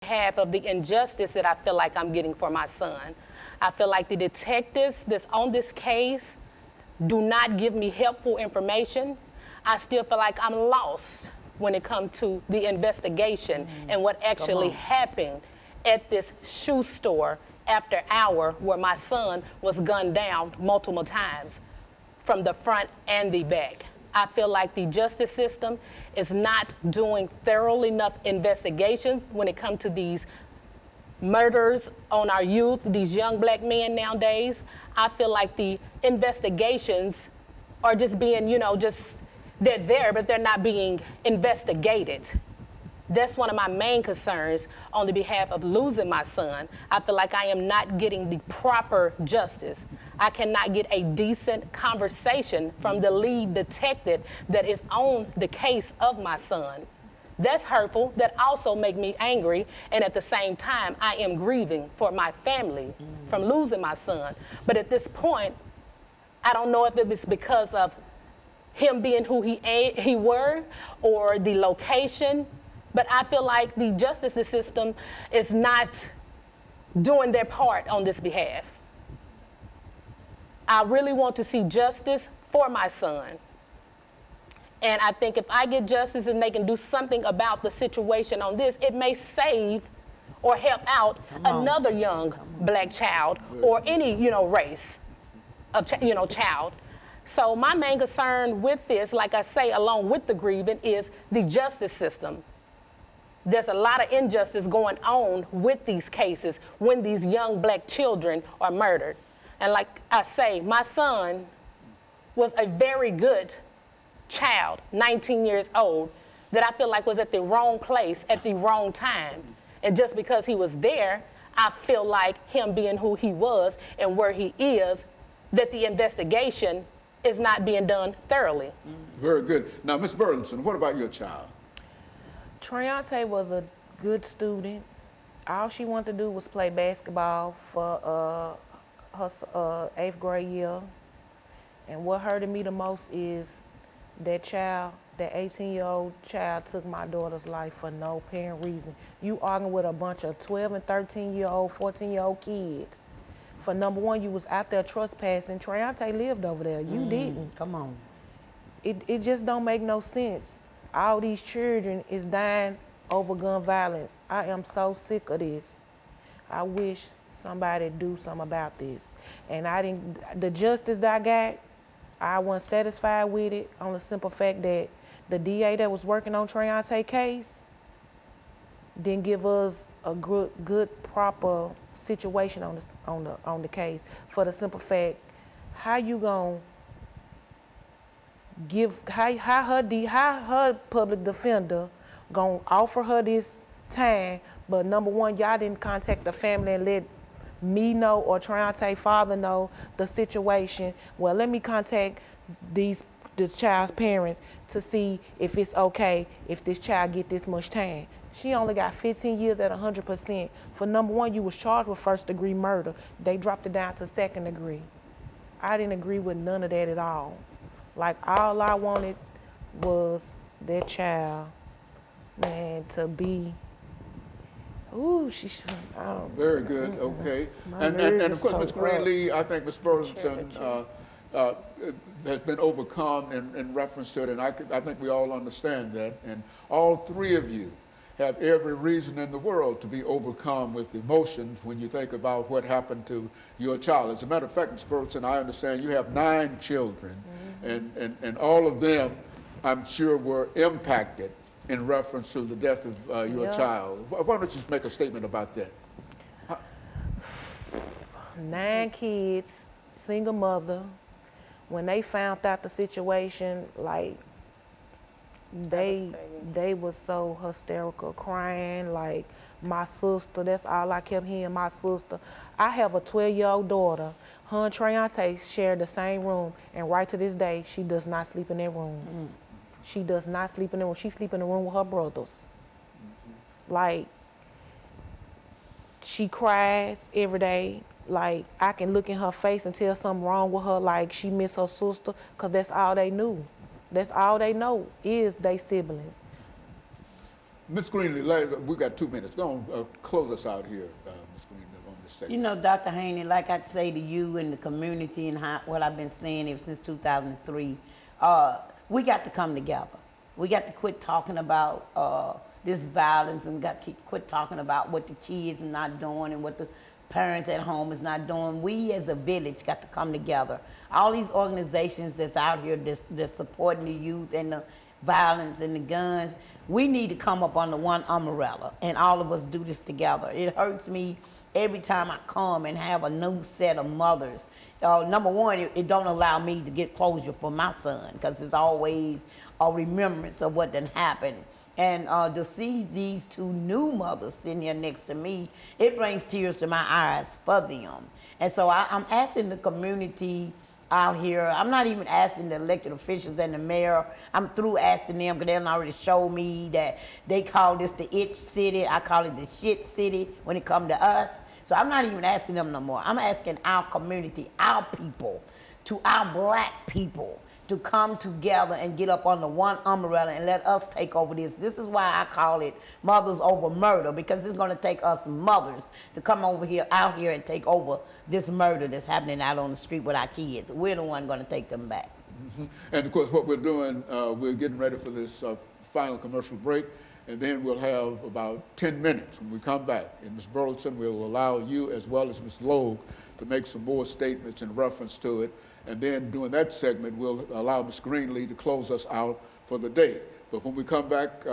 behalf of the injustice that I feel like I'm getting for my son. I feel like the detectives that's on this case do not give me helpful information. I still feel like I'm lost when it comes to the investigation and what actually happened at this shoe store after hour where my son was gunned down multiple times from the front and the back. I feel like the justice system is not doing thorough enough investigation when it comes to these murders on our youth, these young black men nowadays. I feel like the investigations are just being, you know, just, they're there, but they're not being investigated. That's one of my main concerns on the behalf of losing my son. I feel like I am not getting the proper justice. I cannot get a decent conversation from the lead detective that is on the case of my son. That's hurtful. That also makes me angry. And at the same time, I am grieving for my family from losing my son. But at this point, I don't know if it was because of him being who he were or the location. But I feel like the justice system is not doing their part on this behalf. I really want to see justice for my son. And I think if I get justice and they can do something about the situation on this, it may save or help out another young black child or any, you know, race of, you know, child. So my main concern with this, like I say, along with the grieving, is the justice system. There's a lot of injustice going on with these cases when these young black children are murdered. And like I say, my son was a very good child, 19 years old, that I feel like was at the wrong place at the wrong time. And just because he was there, I feel like him being who he was and where he is, that the investigation is not being done thoroughly. Very good. Now, Ms. Burleson, what about your child? Treonte was a good student. All she wanted to do was play basketball for her 8th grade year. And what hurted me the most is that child, that 18-year-old child took my daughter's life for no apparent reason. You arguing with a bunch of 12 and 13-year-old, 14-year-old kids. For number one, you was out there trespassing. Treonte lived over there. You didn't. Come on. It just don't make no sense. All these children is dying over gun violence. I am so sick of this. I wish somebody do something about this. And the justice that I got, I wasn't satisfied with it on the simple fact that the DA that was working on Treonte's case didn't give us a good proper situation on the case. For the simple fact, how you gonna give how her public defender gonna offer her this time, but number one, y'all didn't contact the family and let me know or Treonte's father know the situation. Well, let me contact this child's parents to see if it's okay if this child get this much time. She only got 15 years at 100%. For number one, you was charged with 1st-degree murder. They dropped it down to 2nd degree. I didn't agree with none of that at all. Like, all I wanted was that child, man, to be, ooh, she should, Very good, okay. And of course, Ms. Greenlee, I think Ms. Burleson has been overcome in reference to it, and I think we all understand that. And all three of you have every reason in the world to be overcome with emotions when you think about what happened to your child. As a matter of fact, Ms. Burleson, I understand you have 9 children, and all of them, I'm sure, were impacted in reference to the death of your child. Why don't you just make a statement about that? 9 kids, single mother. When they found out the situation, like, they was so hysterical, crying, like, my sister, that's all I kept hearing, my sister. I have a 12-year-old daughter. Her and Treonte share the same room, and right to this day, she does not sleep in that room. She does not sleep in the room. She sleep in the room with her brothers. Like, she cries every day. Like, I can look in her face and tell something wrong with her, like she miss her sister, because that's all they knew. That's all they know is they siblings. Ms. Greenlee, we got 2 minutes. Go on, close us out here, Ms. Greenlee, on this segment. You know, Dr. Haney, like I say to you and the community and what I've been saying ever since 2003, we got to come together. We got to quit talking about this violence, and we got to quit talking about what the kids are not doing and what the parents at home is not doing. We as a village got to come together. All these organizations that's out here that's supporting the youth and the violence and the guns, we need to come up under one umbrella and all of us do this together. It hurts me every time I come and have a new set of mothers. Number one, it don't allow me to get closure for my son, because it's always a remembrance of what done happened. And to see these two new mothers sitting here next to me, it brings tears to my eyes for them. And so I'm asking the community out here, I'm not even asking the elected officials and the mayor, I'm through asking them, because they already showed me that they call this the itch city, I call it the shit city when it comes to us. So I'm not even asking them no more. I'm asking our community, our people, to our black people, to come together and get up under one umbrella and let us take over this. This is why I call it Mothers Over Murder, because it's going to take us mothers to come over here, out here, and take over this murder that's happening out on the street with our kids. We're the one going to take them back. And of course, what we're doing, we're getting ready for this final commercial break, and then we'll have about 10 minutes when we come back. And Ms. Burleson will allow you, as well as Ms. Logue, to make some more statements in reference to it. And then during that segment, we'll allow Ms. Greenlee to close us out for the day. But when we come back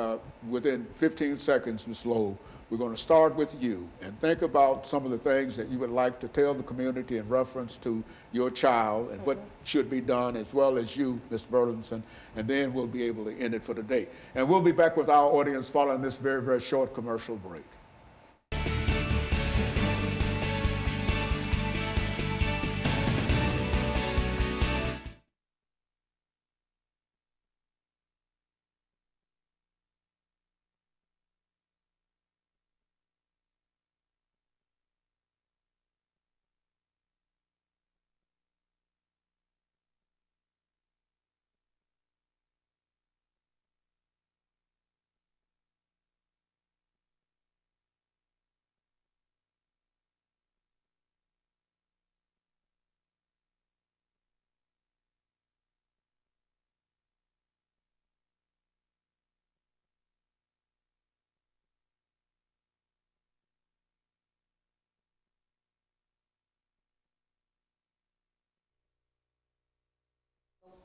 within 15 seconds, Ms. Logue, we're going to start with you and think about some of the things that you would like to tell the community in reference to your child and what should be done, as well as you, Ms. Burleson, and then we'll be able to end it for the day. And we'll be back with our audience following this very, very short commercial break.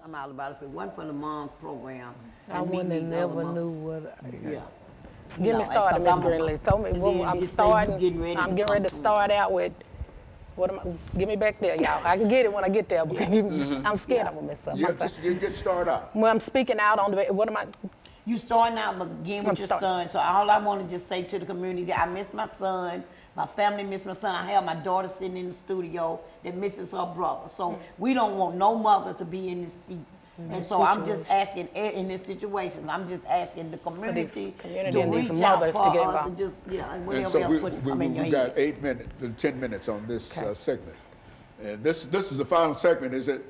I'm all about it. If it wasn't for the mom's program, I wouldn't have never knew what. Yeah. Get me started, Ms. Greenlee. Tell me, I'm starting. I'm getting ready to start out with. What am I? Get me back there, y'all. I can get it when I get there, but I'm scared I'm gonna mess up. Yeah, just start out. When I'm speaking out on the, what am I? You starting out again with your son. So all I want to just say to the community, I miss my son. My family miss my son. I have my daughter sitting in the studio that misses her brother. So we don't want no mother to be in this seat. And so I'm just asking, in this situation, I'm just asking the community to reach out for us and just, and whatever else put it in your head. We got 8 minutes, 10 minutes on this segment. And this is the final segment, is it?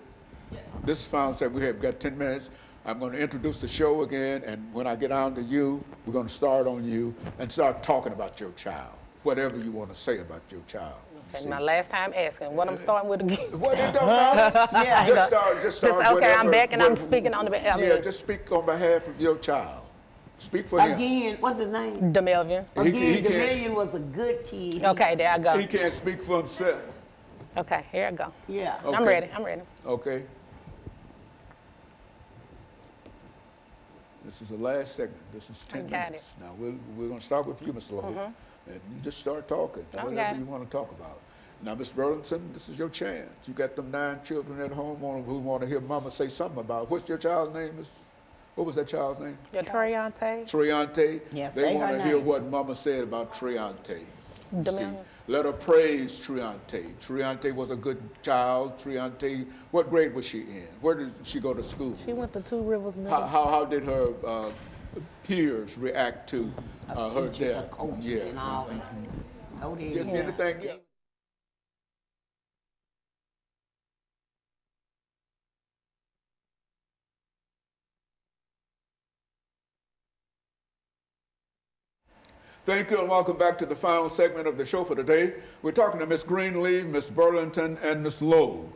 Yeah. This is the final segment. We have got 10 minutes. I'm going to introduce the show again, and when I get on to you, we're going to start on you and start talking about your child, whatever you want to say about your child. Okay, my last time asking, what I'm starting with again? What it don't matter. Just start. Okay, whatever, I'm back and I'm speaking on the behalf. Yeah, just speak on behalf of your child. Speak for him. Again, what's his name? DeMelvian. Again, DeMelvian was a good kid. Okay, there I go. He can't speak for himself. Okay, here I go. Yeah. Okay. I'm ready. I'm ready. Okay. This is the last segment. This is 10 minutes. Now, we're going to start with you, Ms. Lowe. And you just start talking, whatever you want to talk about. Now, Ms. Burleson, this is your chance. You got them 9 children at home who want to hear Mama say something about it. What's your child's name? What was that child's name? Treante. Treante. Yes, they want to hear what Mama said about Treante. Let her praise Treante. Treante was a good child. Treante, what grade was she in? Where did she go to school? She went to Two Rivers Middle. How did her peers react to her death? Yeah. And all that. Anything? Yeah. Thank you and welcome back to the final segment of the show for today. We're talking to Ms. Greenlee, Ms. Burlington, and Ms. Logue.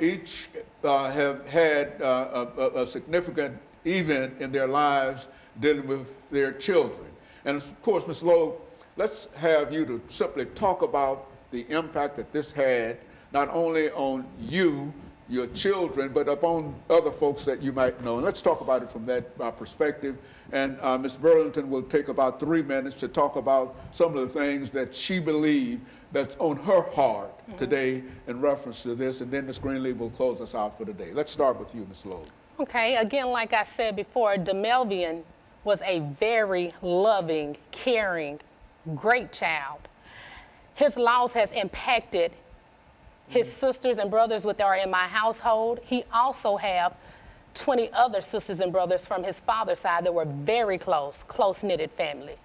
Each have had a significant event in their lives dealing with their children. And of course, Ms. Logue, let's have you to simply talk about the impact that this had, not only on you, your children, but upon other folks that you might know. And let's talk about it from that perspective. And Ms. Burlington will take about 3 minutes to talk about some of the things that she believed that's on her heart today in reference to this. And then Ms. Greenlee will close us out for the day. Let's start with you, Ms. Logue. Okay, again, like I said before, DeMelvian was a very loving, caring, great child. His loss has impacted his sisters and brothers that are in my household. He also have 20 other sisters and brothers from his father's side that were very close-knitted family.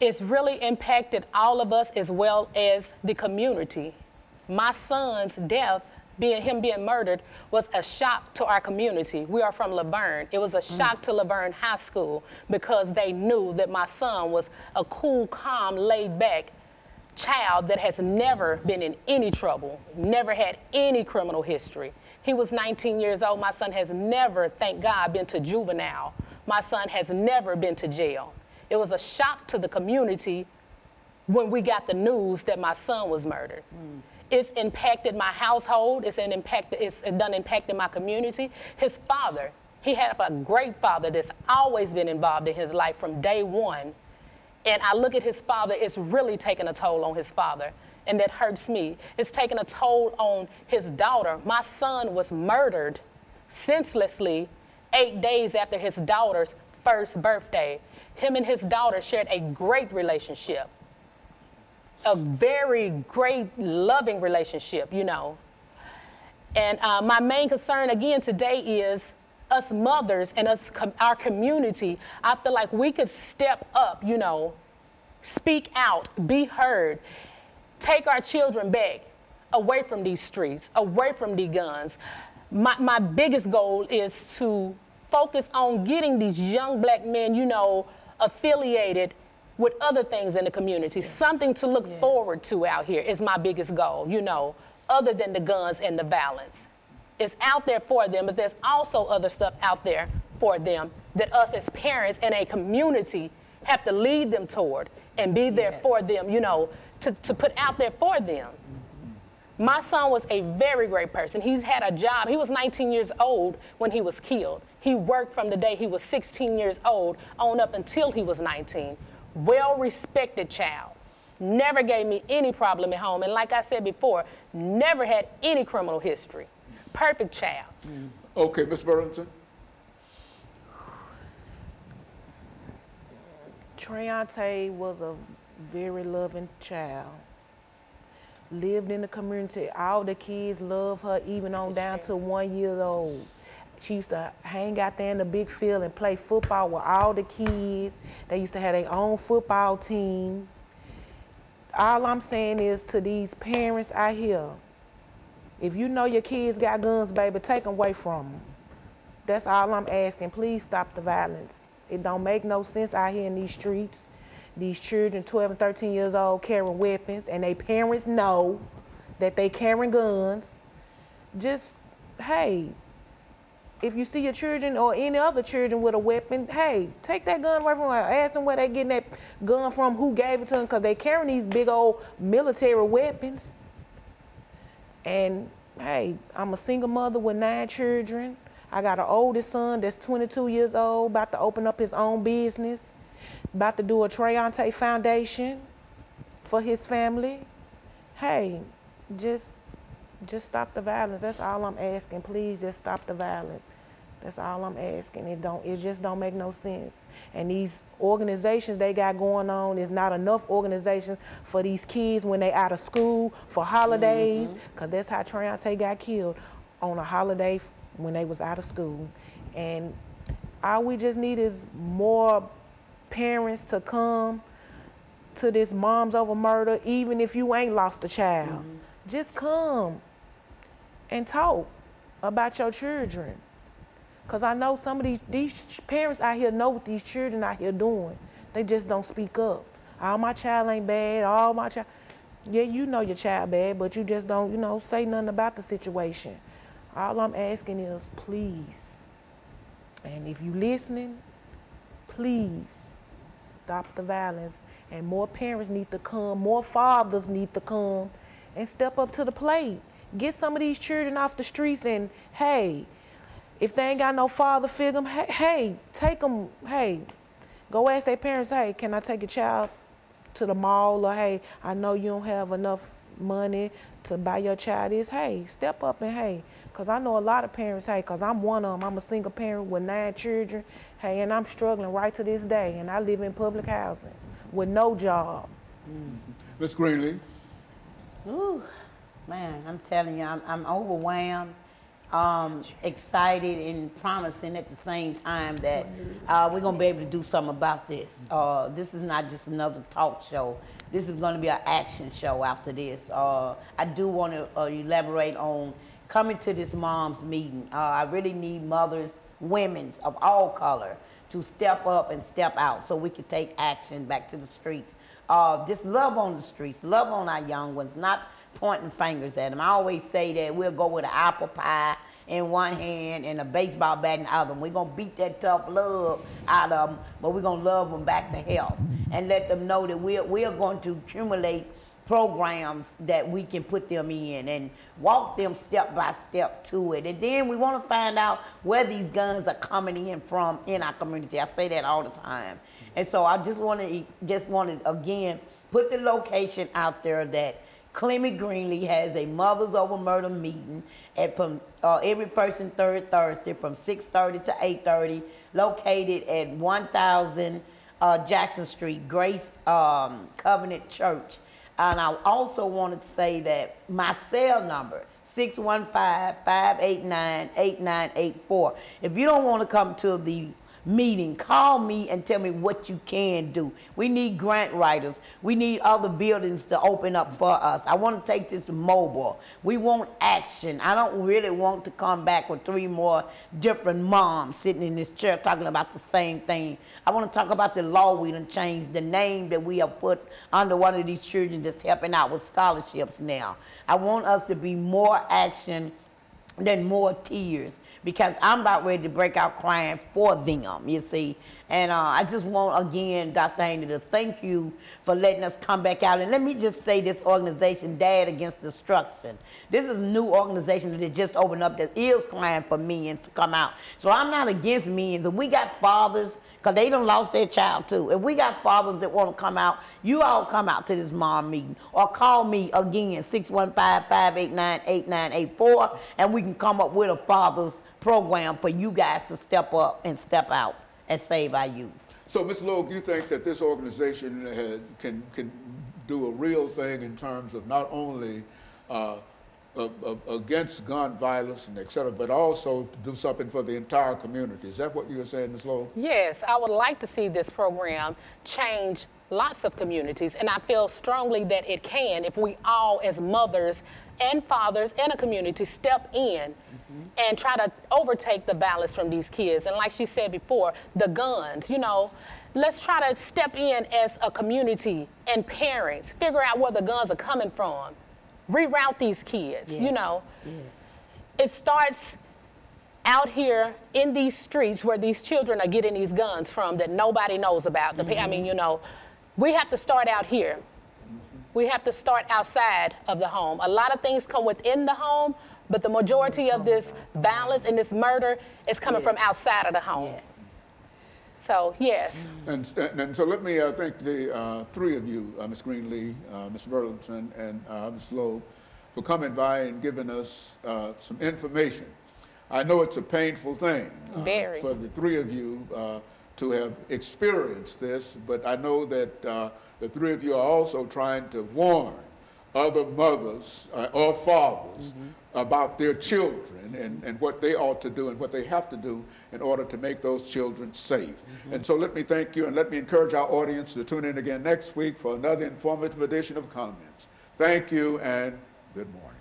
It's really impacted all of us as well as the community. My son's death, him being murdered, was a shock to our community. We are from Laverne. It was a shock to Laverne High School because they knew that my son was a cool, calm, laid-back child that has never been in any trouble, never had any criminal history. He was 19 years old. My son has never, thank God, been to juvenile. My son has never been to jail. It was a shock to the community when we got the news that my son was murdered. It's impacted my household. It's done impacted my community. His father, he had a great father that's always been involved in his life from day one. And I look at his father, it's really taken a toll on his father, and that hurts me. It's taken a toll on his daughter. My son was murdered senselessly 8 days after his daughter's first birthday. Him and his daughter shared a great relationship, a very great, loving relationship, you know. And my main concern, again, today is us mothers and our community. I feel like we could step up, you know, speak out, be heard, take our children back away from these streets, away from these guns. My biggest goal is to focus on getting these young black men, you know, affiliated with other things in the community. Something to look forward to out here is my biggest goal, you know, other than the guns and the violence. It's out there for them, but there's also other stuff out there for them that us as parents and a community have to lead them toward and be there for them, you know, to put out there for them. My son was a very great person. He's had a job. He was 19 years old when he was killed. He worked from the day he was 16 years old on up until he was 19. Well-respected child. Never gave me any problem at home. And like I said before, never had any criminal history. Perfect child. Okay, Ms. Burlington. Treonte was a very loving child. Lived in the community. All the kids loved her, even on down to 1 year old. She used to hang out there in the big field and play football with all the kids. They used to have their own football team. All I'm saying is to these parents out here, if you know your kids got guns, baby, take them away from them. That's all I'm asking. Please stop the violence. It don't make no sense out here in these streets. These children, 12 and 13 years old, carrying weapons, and their parents know that they carrying guns. Just, hey, if you see your children or any other children with a weapon, hey, take that gun away from them. Ask them where they getting that gun from, who gave it to them, because they carrying these big old military weapons. And hey, I'm a single mother with 9 children. I got an oldest son that's 22 years old, about to open up his own business, about to do a Treonte Foundation for his family. Hey, just stop the violence. That's all I'm asking. Please just stop the violence. That's all I'm asking. It just don't make no sense. And these organizations they got going on is not enough organizations for these kids when they out of school for holidays, because that's how Treonte got killed, on a holiday when they was out of school. And all we just need is more parents to come to this Moms Over Murder, even if you ain't lost a child. Just come and talk about your children. Because I know some of these parents out here know what these children out here doing. They just don't speak up. All my child ain't bad, all my child. Yeah, you know your child bad, but you just don't, you know, say nothing about the situation. All I'm asking is please, and if you listening, please stop the violence. And more parents need to come, more fathers need to come and step up to the plate. Get some of these children off the streets and, hey, if they ain't got no father figure, hey, take them, hey, go ask their parents, hey, can I take a child to the mall? Or, hey, I know you don't have enough money to buy your child this. Hey, step up and, hey, because I know a lot of parents, hey, because I'm one of them. I'm a single parent with 9 children, hey, and I'm struggling right to this day, and I live in public housing with no job. Ms. Greenlee. Ooh, man, I'm telling you, I'm overwhelmed. Excited and promising at the same time that we're going to be able to do something about this. This is not just another talk show. This is going to be an action show after this. I do want to elaborate on coming to this mom's meeting. I really need mothers, women of all color to step up and step out so we can take action back to the streets. Just love on the streets, love on our young ones, not pointing fingers at them. I always say that we'll go with an apple pie in one hand and a baseball bat in the other. We're going to beat that tough love out of them, but we're going to love them back to health and let them know that we are going to accumulate programs that we can put them in and walk them step by step to it. And then we want to find out where these guns are coming in from in our community. I say that all the time. And so I just want to again put the location out there that CGreenlee has a Mothers Over Murder meeting from every first and third Thursday from 6:30 to 8:30, located at 1000 Jackson Street, Grace Covenant Church. And I also wanted to say that my cell number, 615-589-8984. If you don't want to come to the meeting, call me and tell me what you can do. We need grant writers. We need other buildings to open up for us. I want to take this mobile. We want action. I don't really want to come back with 3 more different moms sitting in this chair talking about the same thing. I want to talk about the law we done changed, the name that we have put under one of these children that's helping out with scholarships now. I want us to be more action than more tears, because I'm about ready to break out crying for them, you see. And I just want, again, Dr. Haney, to thank you for letting us come back out. And let me just say this organization, Dad Against Destruction, this is a new organization that just opened up that is crying for men to come out. So I'm not against men. If we got fathers, because they done lost their child too. If we got fathers that want to come out, you all come out to this mom meeting. Or call me again, 615-589-8984, and we can come up with a father's program for you guys to step up and step out and save our youth. So, Ms. Logue, you think that this organization can do a real thing in terms of not only against gun violence and et cetera, but also to do something for the entire community? Is that what you were saying, Ms. Logue? Yes, I would like to see this program change lots of communities, and I feel strongly that it can if we all, as mothers and fathers in a community, step in and try to overtake the balance from these kids. And like she said before, the guns, you know, let's try to step in as a community and parents, figure out where the guns are coming from, reroute these kids, you know. It starts out here in these streets where these children are getting these guns from that nobody knows about. I mean, you know, we have to start out here. We have to start outside of the home. A lot of things come within the home, but the majority of this violence and this murder is coming from outside of the home. So, yes. And so let me thank the 3 of you, Ms. Greenlee, Mr. Burlington, and Ms. Logue, for coming by and giving us some information. I know it's a painful thing for the 3 of you to have experienced this, but I know that the 3 of you are also trying to warn other mothers or fathers about their children and what they ought to do and what they have to do in order to make those children safe. And so let me thank you, and let me encourage our audience to tune in again next week for another informative edition of Comments. Thank you and good morning.